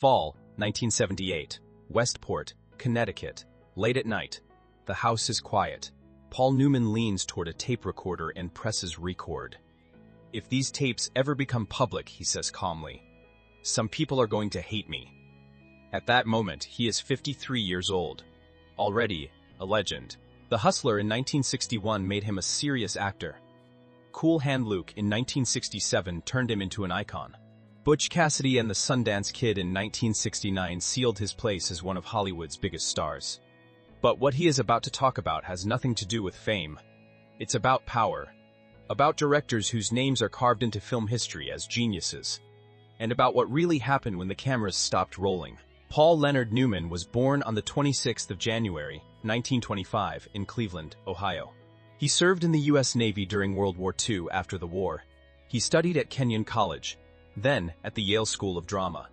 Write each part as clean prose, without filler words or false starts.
Fall, 1978. Westport, Connecticut. Late at night. The house is quiet. Paul Newman leans toward a tape recorder and presses record. "If these tapes ever become public," he says calmly, "some people are going to hate me." At that moment, he is 53 years old. Already a legend. The Hustler in 1961 made him a serious actor. Cool Hand Luke in 1967 turned him into an icon. Butch Cassidy and the Sundance Kid in 1969 sealed his place as one of Hollywood's biggest stars. But what he is about to talk about has nothing to do with fame. It's about power. About directors whose names are carved into film history as geniuses. And about what really happened when the cameras stopped rolling. Paul Leonard Newman was born on the 26th of January, 1925, in Cleveland, Ohio. He served in the U.S. Navy during World War II after the war. He studied at Kenyon College, then at the Yale School of Drama,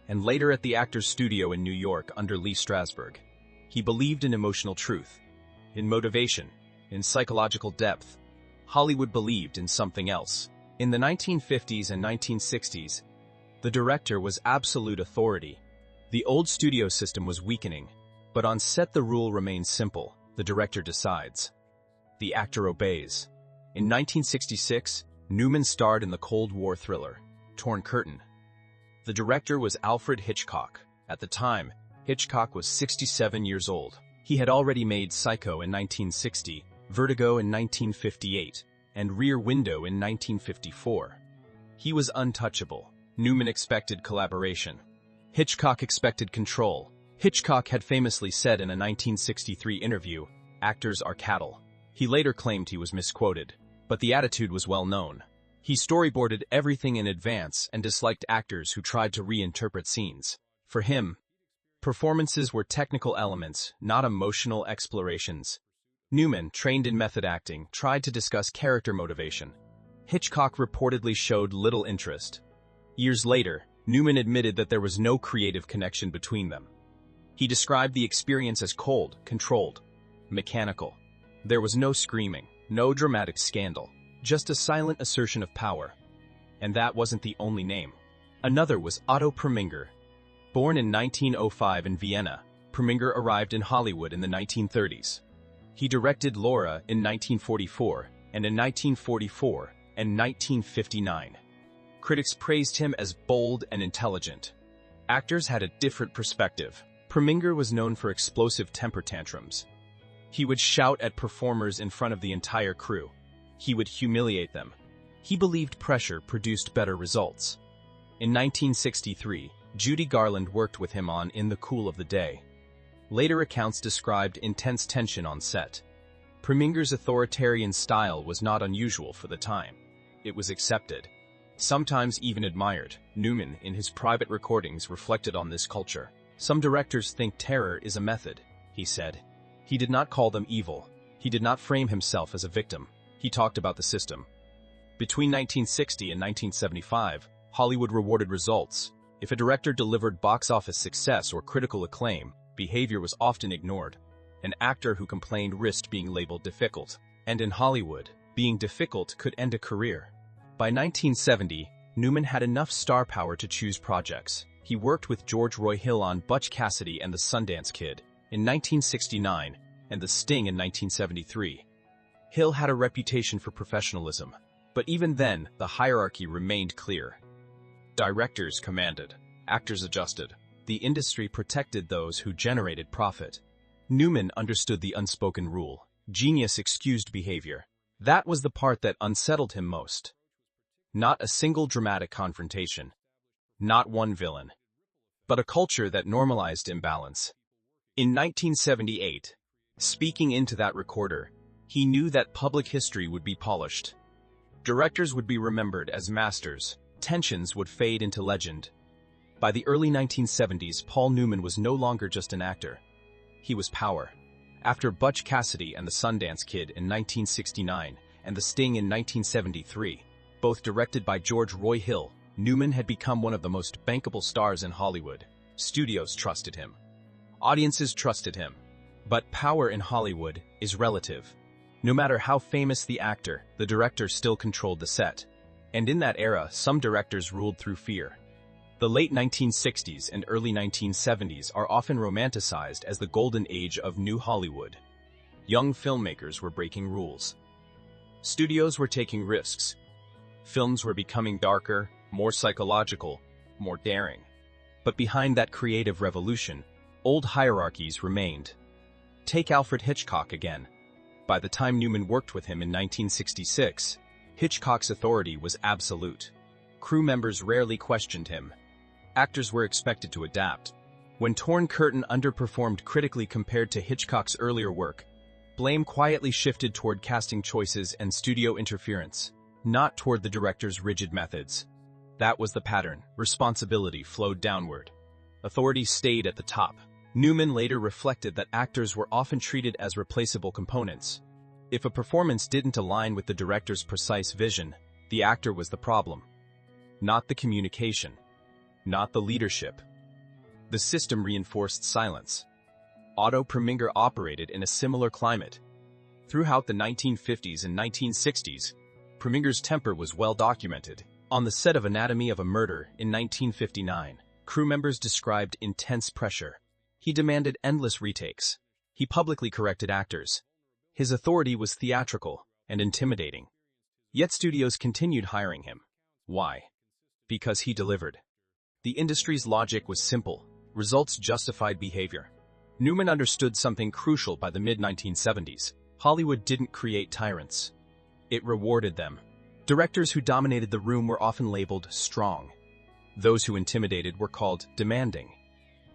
and later at the Actors Studio in New York under Lee Strasberg. He believed in emotional truth, in motivation, in psychological depth. Hollywood believed in something else. In the 1950s and 1960s, the director was absolute authority. The old studio system was weakening, but on set the rule remains simple: the director decides. The actor obeys. In 1966, Newman starred in the Cold War thriller, Torn Curtain. The director was Alfred Hitchcock. At the time, Hitchcock was 67 years old. He had already made Psycho in 1960, Vertigo in 1958, and Rear Window in 1954. He was untouchable. Newman expected collaboration. Hitchcock expected control. Hitchcock had famously said in a 1963 interview, "Actors are cattle." He later claimed he was misquoted, but the attitude was well known. He storyboarded everything in advance and disliked actors who tried to reinterpret scenes. For him, performances were technical elements, not emotional explorations. Newman, trained in method acting, tried to discuss character motivation. Hitchcock reportedly showed little interest. Years later, Newman admitted that there was no creative connection between them. He described the experience as cold, controlled, mechanical. There was no screaming, no dramatic scandal, just a silent assertion of power. And that wasn't the only name. Another was Otto Preminger. Born in 1905 in Vienna, Preminger arrived in Hollywood in the 1930s. He directed Laura in 1944, and in 1944 and 1959. Critics praised him as bold and intelligent. Actors had a different perspective. Preminger was known for explosive temper tantrums. He would shout at performers in front of the entire crew. He would humiliate them. He believed pressure produced better results. In 1963, Judy Garland worked with him on In the Cool of the Day. Later accounts described intense tension on set. Preminger's authoritarian style was not unusual for the time. It was accepted, sometimes even admired. Newman, in his private recordings, reflected on this culture. "Some directors think terror is a method," he said. He did not call them evil. He did not frame himself as a victim. He talked about the system. Between 1960 and 1975, Hollywood rewarded results. If a director delivered box office success or critical acclaim, behavior was often ignored. An actor who complained risked being labeled difficult. And in Hollywood, being difficult could end a career. By 1970, Newman had enough star power to choose projects. He worked with George Roy Hill on Butch Cassidy and the Sundance Kid in 1969 and The Sting in 1973. Hill had a reputation for professionalism, but even then, the hierarchy remained clear. Directors commanded, actors adjusted. The industry protected those who generated profit. Newman understood the unspoken rule: genius excused behavior. That was the part that unsettled him most. Not a single dramatic confrontation. Not one villain. But a culture that normalized imbalance. In 1978, speaking into that recorder, he knew that public history would be polished. Directors would be remembered as masters. Tensions would fade into legend. By the early 1970s, Paul Newman was no longer just an actor. He was power. After Butch Cassidy and the Sundance Kid in 1969 and The Sting in 1973, both directed by George Roy Hill, Newman had become one of the most bankable stars in Hollywood. Studios trusted him. Audiences trusted him. But power in Hollywood is relative. No matter how famous the actor, the director still controlled the set. And in that era, some directors ruled through fear. The late 1960s and early 1970s are often romanticized as the golden age of New Hollywood. Young filmmakers were breaking rules. Studios were taking risks. Films were becoming darker, more psychological, more daring. But behind that creative revolution, old hierarchies remained. Take Alfred Hitchcock again. By the time Newman worked with him in 1966, Hitchcock's authority was absolute. Crew members rarely questioned him. Actors were expected to adapt. When Torn Curtain underperformed critically compared to Hitchcock's earlier work, blame quietly shifted toward casting choices and studio interference, not toward the director's rigid methods. That was the pattern. Responsibility flowed downward. Authority stayed at the top. Newman later reflected that actors were often treated as replaceable components. If a performance didn't align with the director's precise vision, the actor was the problem. Not the communication. Not the leadership. The system reinforced silence. Otto Preminger operated in a similar climate. Throughout the 1950s and 1960s, Preminger's temper was well documented. On the set of Anatomy of a Murder in 1959, crew members described intense pressure. He demanded endless retakes. He publicly corrected actors. His authority was theatrical and intimidating. Yet studios continued hiring him. Why? Because he delivered. The industry's logic was simple. Results justified behavior. Newman understood something crucial by the mid-1970s. Hollywood didn't create tyrants. It rewarded them. Directors who dominated the room were often labeled strong. Those who intimidated were called demanding.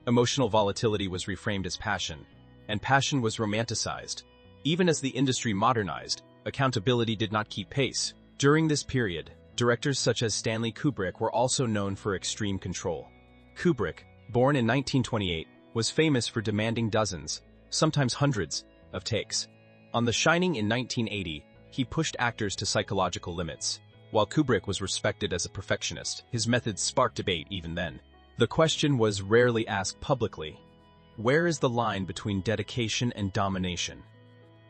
Emotional volatility was reframed as passion, and passion was romanticized. Even as the industry modernized, accountability did not keep pace. During this period, directors such as Stanley Kubrick were also known for extreme control. Kubrick, born in 1928, was famous for demanding dozens, sometimes hundreds, of takes. On The Shining in 1980, he pushed actors to psychological limits. While Kubrick was respected as a perfectionist, his methods sparked debate even then. The question was rarely asked publicly. Where is the line between dedication and domination?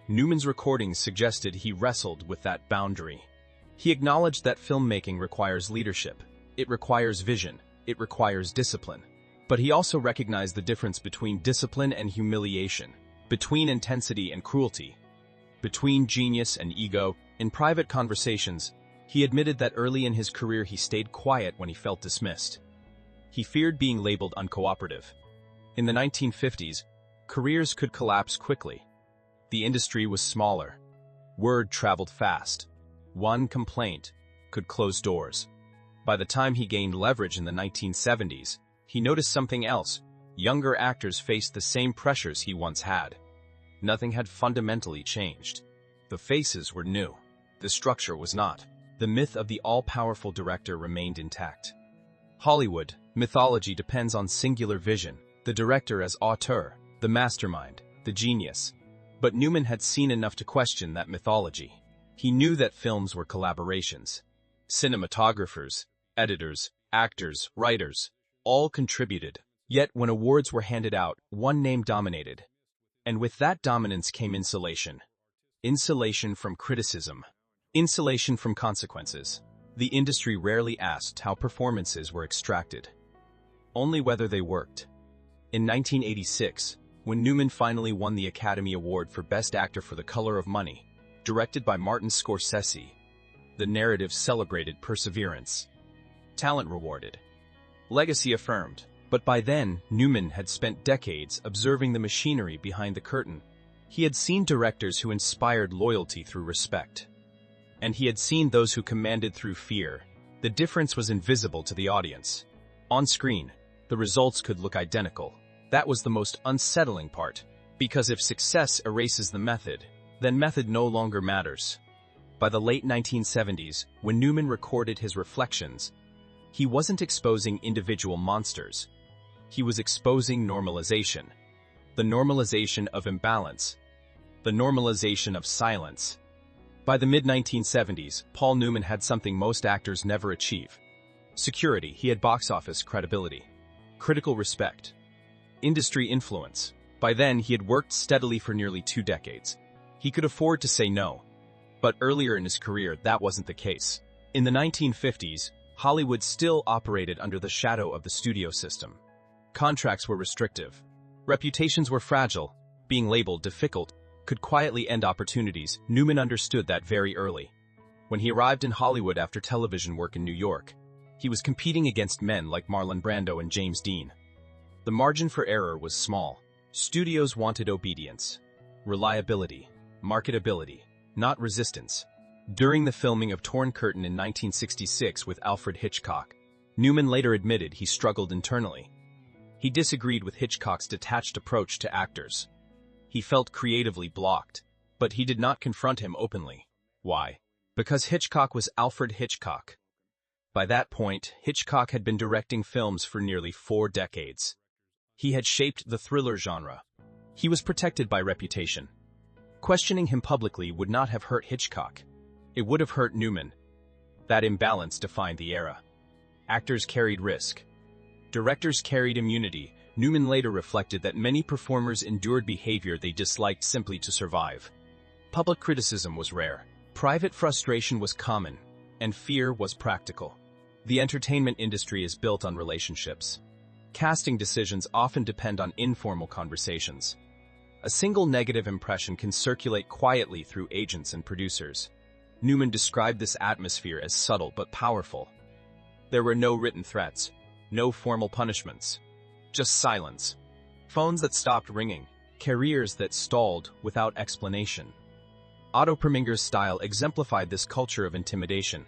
Newman's recordings suggested he wrestled with that boundary. He acknowledged that filmmaking requires leadership. It requires vision. It requires discipline. But he also recognized the difference between discipline and humiliation, between intensity and cruelty, between genius and ego. In private conversations, he admitted that early in his career he stayed quiet when he felt dismissed. He feared being labeled uncooperative. In the 1950s, careers could collapse quickly. The industry was smaller. Word traveled fast. One complaint could close doors. By the time he gained leverage in the 1970s, he noticed something else. Younger actors faced the same pressures he once had. Nothing had fundamentally changed. The faces were new. The structure was not. The myth of the all-powerful director remained intact. Hollywood, mythology depends on singular vision, the director as auteur, the mastermind, the genius. But Newman had seen enough to question that mythology. He knew that films were collaborations. Cinematographers, editors, actors, writers, all contributed. Yet when awards were handed out, one name dominated. And with that dominance came insulation. Insulation from criticism. Insulation from consequences. The industry rarely asked how performances were extracted, only whether they worked. In 1986, when Newman finally won the Academy Award for Best Actor for The Color of Money, directed by Martin Scorsese, the narrative celebrated perseverance. Talent rewarded. Legacy affirmed. But by then, Newman had spent decades observing the machinery behind the curtain. He had seen directors who inspired loyalty through respect. And he had seen those who commanded through fear. The difference was invisible to the audience. On screen, the results could look identical. That was the most unsettling part. Because if success erases the method, then method no longer matters. By the late 1970s, when Newman recorded his reflections, he wasn't exposing individual monsters. He was exposing normalization. The normalization of imbalance. The normalization of silence. By the mid-1970s, Paul Newman had something most actors never achieve. Security. He had box office credibility. Critical respect. Industry influence. By then, he had worked steadily for nearly 2 decades. He could afford to say no. But earlier in his career, that wasn't the case. In the 1950s, Hollywood still operated under the shadow of the studio system. Contracts were restrictive. Reputations were fragile. Being labeled difficult could quietly end opportunities. Newman understood that very early. When he arrived in Hollywood after television work in New York, he was competing against men like Marlon Brando and James Dean. The margin for error was small. Studios wanted obedience, reliability, marketability, not resistance. During the filming of Torn Curtain in 1966 with Alfred Hitchcock, Newman later admitted he struggled internally. He disagreed with Hitchcock's detached approach to actors. He felt creatively blocked, but he did not confront him openly. Why? Because Hitchcock was Alfred Hitchcock. By that point, Hitchcock had been directing films for nearly 4 decades. He had shaped the thriller genre. He was protected by reputation. Questioning him publicly would not have hurt Hitchcock. It would have hurt Newman. That imbalance defined the era. Actors carried risk. Directors carried immunity. Newman later reflected that many performers endured behavior they disliked simply to survive. Public criticism was rare. Private frustration was common, and fear was practical. The entertainment industry is built on relationships. Casting decisions often depend on informal conversations. A single negative impression can circulate quietly through agents and producers. Newman described this atmosphere as subtle but powerful. There were no written threats, no formal punishments, just silence. Phones that stopped ringing, careers that stalled without explanation. Otto Preminger's style exemplified this culture of intimidation.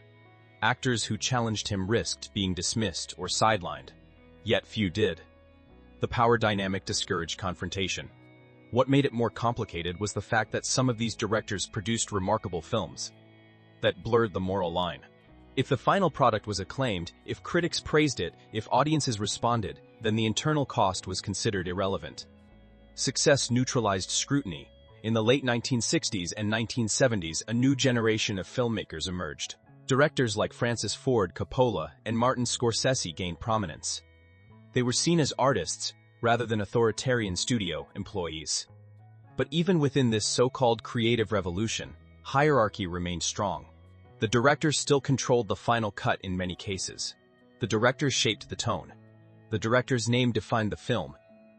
Actors who challenged him risked being dismissed or sidelined, yet few did. The power dynamic discouraged confrontation. What made it more complicated was the fact that some of these directors produced remarkable films that blurred the moral line. If the final product was acclaimed, if critics praised it, if audiences responded, then the internal cost was considered irrelevant. Success neutralized scrutiny. In the late 1960s and 1970s, a new generation of filmmakers emerged. Directors like Francis Ford Coppola and Martin Scorsese gained prominence. They were seen as artists, rather than authoritarian studio employees. But even within this so-called creative revolution, hierarchy remained strong. The director still controlled the final cut in many cases. The director shaped the tone. The director's name defined the film.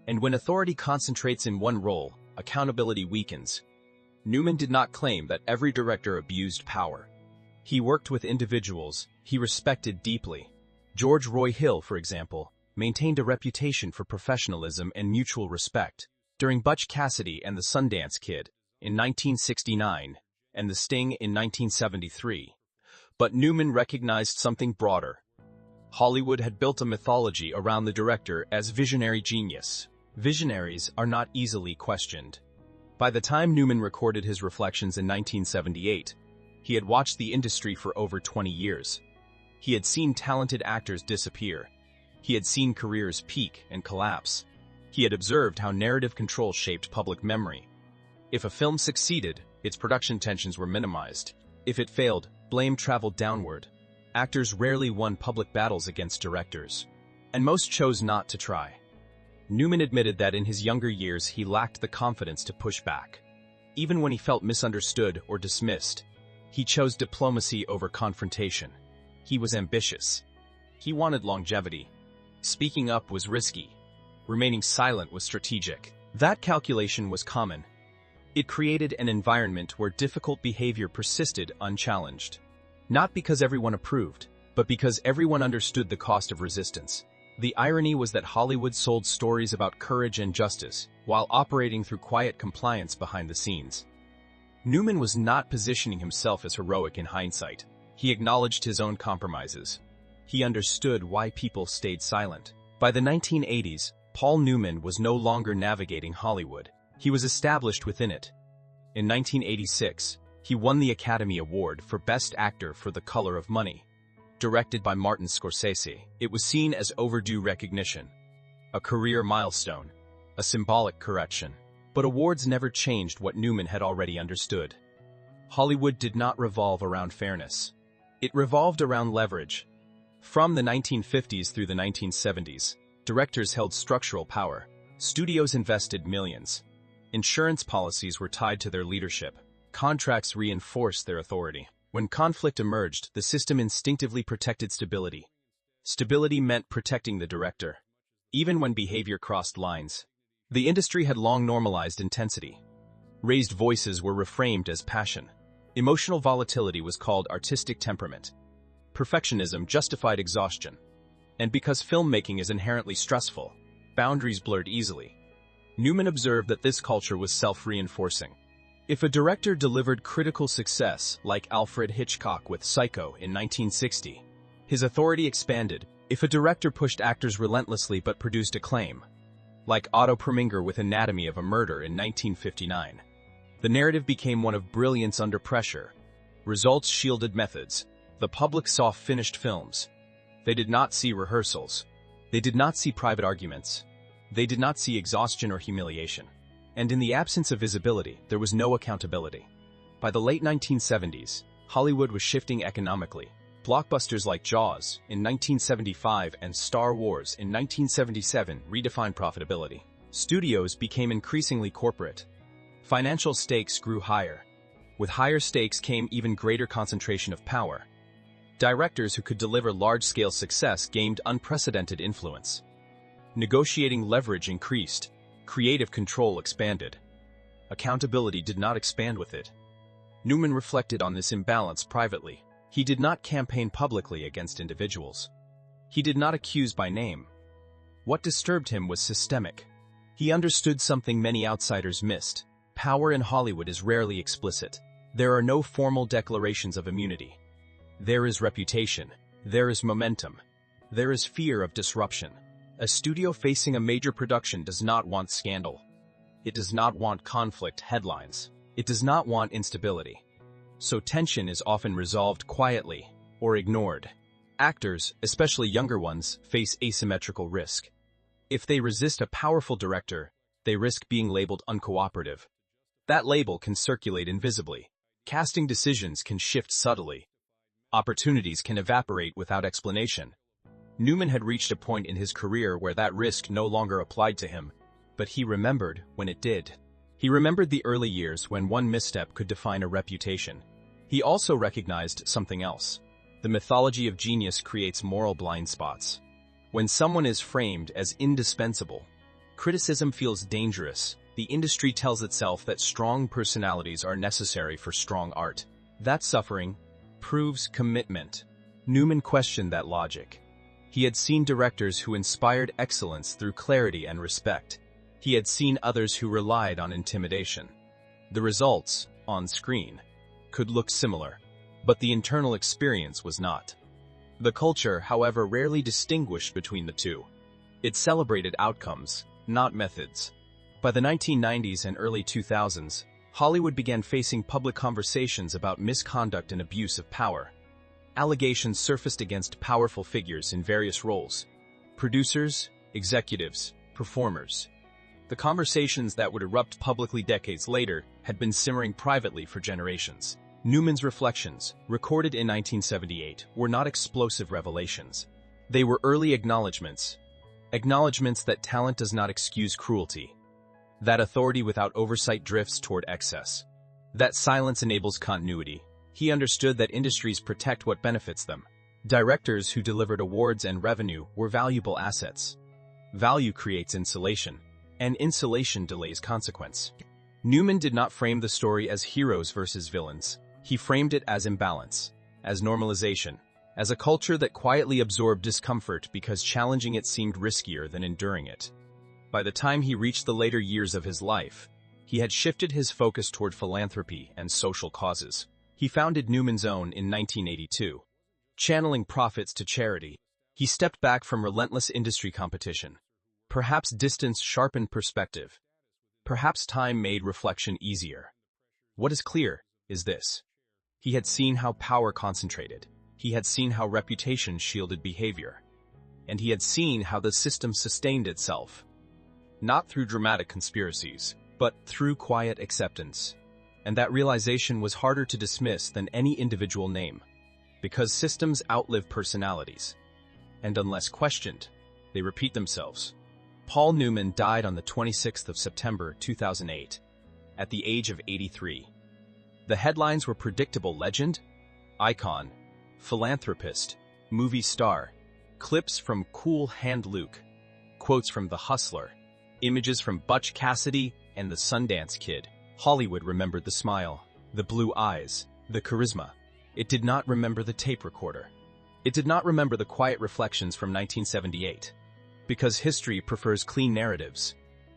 And when authority concentrates in one role, accountability weakens. Newman did not claim that every director abused power. He worked with individuals he respected deeply. George Roy Hill, for example, maintained a reputation for professionalism and mutual respect. During Butch Cassidy and the Sundance Kid in 1969 and The Sting in 1973. But Newman recognized something broader. Hollywood had built a mythology around the director as visionary genius. Visionaries are not easily questioned. By the time Newman recorded his reflections in 1978, he had watched the industry for over 20 years. He had seen talented actors disappear. He had seen careers peak and collapse. He had observed how narrative control shaped public memory. If a film succeeded, its production tensions were minimized. If it failed, blame traveled downward. Actors rarely won public battles against directors, and most chose not to try. Newman admitted that in his younger years he lacked the confidence to push back. Even when he felt misunderstood or dismissed, he chose diplomacy over confrontation. He was ambitious. He wanted longevity. Speaking up was risky. Remaining silent was strategic. That calculation was common. It created an environment where difficult behavior persisted unchallenged. Not because everyone approved, but because everyone understood the cost of resistance. The irony was that Hollywood sold stories about courage and justice, while operating through quiet compliance behind the scenes. Newman was not positioning himself as heroic in hindsight. He acknowledged his own compromises. He understood why people stayed silent. By the 1980s, Paul Newman was no longer navigating Hollywood. He was established within it. In 1986, he won the Academy Award for Best Actor for The Color of Money. Directed by Martin Scorsese, it was seen as overdue recognition, a career milestone, a symbolic correction. But awards never changed what Newman had already understood. Hollywood did not revolve around fairness. It revolved around leverage. From the 1950s through the 1970s, directors held structural power. Studios invested millions. Insurance policies were tied to their leadership. Contracts reinforced their authority. When conflict emerged, the system instinctively protected stability. Stability meant protecting the director, even when behavior crossed lines. The industry had long normalized intensity. Raised voices were reframed as passion. Emotional volatility was called artistic temperament. Perfectionism justified exhaustion. And because filmmaking is inherently stressful, boundaries blurred easily. Newman observed that this culture was self-reinforcing. If a director delivered critical success, like Alfred Hitchcock with Psycho in 1960, his authority expanded. If a director pushed actors relentlessly but produced acclaim, like Otto Preminger with Anatomy of a Murder in 1959, the narrative became one of brilliance under pressure. Results shielded methods. The public saw finished films. They did not see rehearsals. They did not see private arguments. They did not see exhaustion or humiliation. And in the absence of visibility, there was no accountability. By the late 1970s, Hollywood was shifting economically. Blockbusters like Jaws in 1975 and Star Wars in 1977 redefined profitability. Studios became increasingly corporate. Financial stakes grew higher. With higher stakes came even greater concentration of power. Directors who could deliver large-scale success gained unprecedented influence. Negotiating leverage increased. Creative control expanded. Accountability did not expand with it. Newman reflected on this imbalance privately. He did not campaign publicly against individuals. He did not accuse by name. What disturbed him was systemic. He understood something many outsiders missed. Power in Hollywood is rarely explicit. There are no formal declarations of immunity. There is reputation. There is momentum. There is fear of disruption. A studio facing a major production does not want scandal. It does not want conflict headlines. It does not want instability. So tension is often resolved quietly or ignored. Actors, especially younger ones, face asymmetrical risk. If they resist a powerful director, they risk being labeled uncooperative. That label can circulate invisibly. Casting decisions can shift subtly. Opportunities can evaporate without explanation. Newman had reached a point in his career where that risk no longer applied to him, but he remembered when it did. He remembered the early years when one misstep could define a reputation. He also recognized something else. The mythology of genius creates moral blind spots. When someone is framed as indispensable, criticism feels dangerous. The industry tells itself that strong personalities are necessary for strong art. That suffering proves commitment. Newman questioned that logic. He had seen directors who inspired excellence through clarity and respect. He had seen others who relied on intimidation. The results, on screen, could look similar, but the internal experience was not. The culture, however, rarely distinguished between the two. It celebrated outcomes, not methods. By the 1990s and early 2000s, Hollywood began facing public conversations about misconduct and abuse of power. Allegations surfaced against powerful figures in various roles: producers, executives, performers. The conversations that would erupt publicly decades later had been simmering privately for generations. Newman's reflections, recorded in 1978, were not explosive revelations. They were early acknowledgments that talent does not excuse cruelty, that authority without oversight drifts toward excess, that silence enables continuity. He understood that industries protect what benefits them. Directors who delivered awards and revenue were valuable assets. Value creates insulation, and insulation delays consequence. Newman did not frame the story as heroes versus villains. He framed it as imbalance, as normalization, as a culture that quietly absorbed discomfort because challenging it seemed riskier than enduring it. By the time he reached the later years of his life, he had shifted his focus toward philanthropy and social causes. He founded Newman's Own in 1982. Channeling profits to charity, he stepped back from relentless industry competition. Perhaps distance sharpened perspective. Perhaps time made reflection easier. What is clear is this: he had seen how power concentrated. He had seen how reputation shielded behavior. And he had seen how the system sustained itself. Not through dramatic conspiracies, but through quiet acceptance. And that realization was harder to dismiss than any individual name, because systems outlive personalities. And unless questioned, they repeat themselves. Paul Newman died on the 26th of September 2008, at the age of 83. The headlines were predictable: legend, icon, philanthropist, movie star, clips from Cool Hand Luke, quotes from The Hustler, images from Butch Cassidy and the Sundance Kid. Hollywood remembered the smile, the blue eyes, the charisma. It did not remember the tape recorder. It did not remember the quiet reflections from 1978. Because history prefers clean narratives.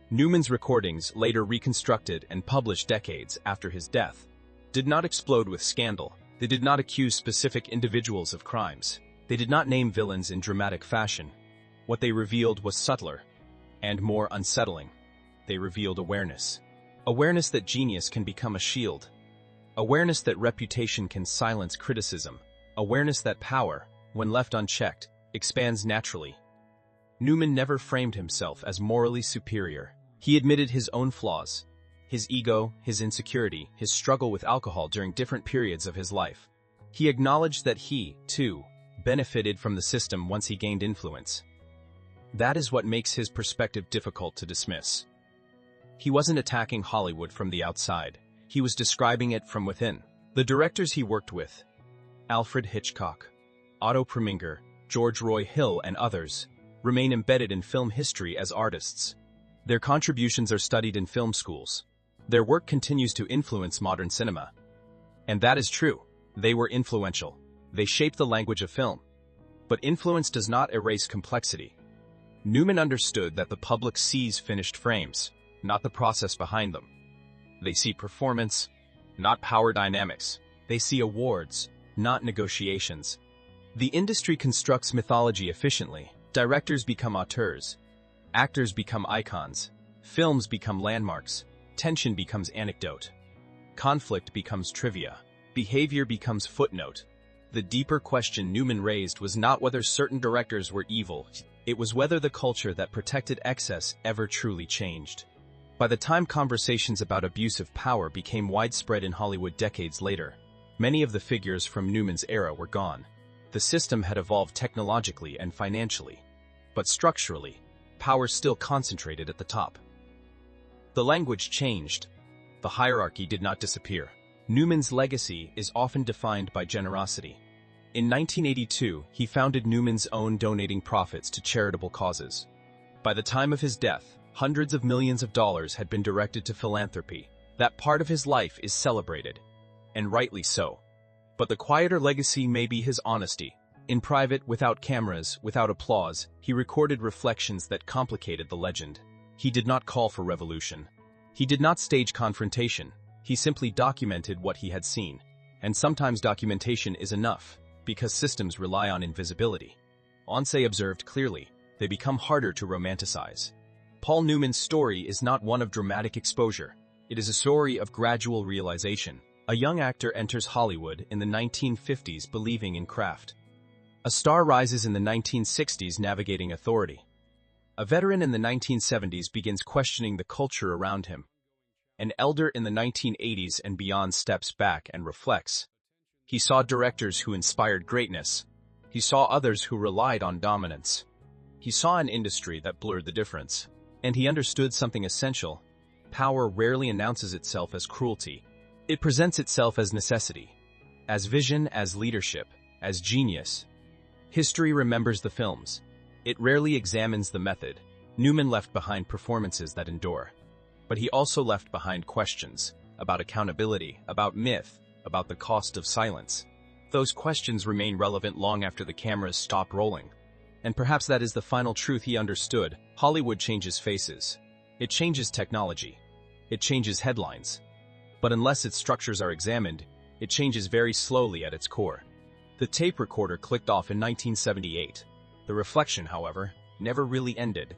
Newman's recordings, later reconstructed and published decades after his death, did not explode with scandal. They did not accuse specific individuals of crimes. They did not name villains in dramatic fashion. What they revealed was subtler and more unsettling. They revealed awareness. Awareness that genius can become a shield. Awareness that reputation can silence criticism. Awareness that power, when left unchecked, expands naturally. Newman never framed himself as morally superior. He admitted his own flaws, his ego, his insecurity, his struggle with alcohol during different periods of his life. He acknowledged that he, too, benefited from the system once he gained influence. That is what makes his perspective difficult to dismiss. He wasn't attacking Hollywood from the outside. He was describing it from within. The directors he worked with, Alfred Hitchcock, Otto Preminger, George Roy Hill, and others, remain embedded in film history as artists. Their contributions are studied in film schools. Their work continues to influence modern cinema. And that is true. They were influential. They shaped the language of film. But influence does not erase complexity. Newman understood that the public sees finished frames, not the process behind them. They see performance, not power dynamics. They see awards, not negotiations. The industry constructs mythology efficiently. Directors become auteurs. Actors become icons. Films become landmarks. Tension becomes anecdote. Conflict becomes trivia. Behavior becomes footnote. The deeper question Newman raised was not whether certain directors were evil. It was whether the culture that protected excess ever truly changed. By the time conversations about abuse of power became widespread in Hollywood decades later, many of the figures from Newman's era were gone. The system had evolved technologically and financially, but structurally, power still concentrated at the top. The language changed. The hierarchy did not disappear. Newman's legacy is often defined by generosity. In 1982, he founded Newman's Own, donating profits to charitable causes. By the time of his death, hundreds of millions of dollars had been directed to philanthropy. That part of his life is celebrated, and rightly so. But the quieter legacy may be his honesty. In private, without cameras, without applause, he recorded reflections that complicated the legend. He did not call for revolution. He did not stage confrontation. He simply documented what he had seen. And sometimes documentation is enough, because systems rely on invisibility. Once observed clearly, they become harder to romanticize. Paul Newman's story is not one of dramatic exposure. It is a story of gradual realization. A young actor enters Hollywood in the 1950s believing in craft. A star rises in the 1960s navigating authority. A veteran in the 1970s begins questioning the culture around him. An elder in the 1980s and beyond steps back and reflects. He saw directors who inspired greatness. He saw others who relied on dominance. He saw an industry that blurred the difference. And he understood something essential. Power rarely announces itself as cruelty. It presents itself as necessity, as vision, as leadership, as genius. History remembers the films. It rarely examines the method. Newman left behind performances that endure. But he also left behind questions about accountability, about myth, about the cost of silence. Those questions remain relevant long after the cameras stop rolling. And perhaps that is the final truth he understood. Hollywood changes faces. It changes technology. It changes headlines. But unless its structures are examined, it changes very slowly at its core. The tape recorder clicked off in 1978. The reflection, however, never really ended.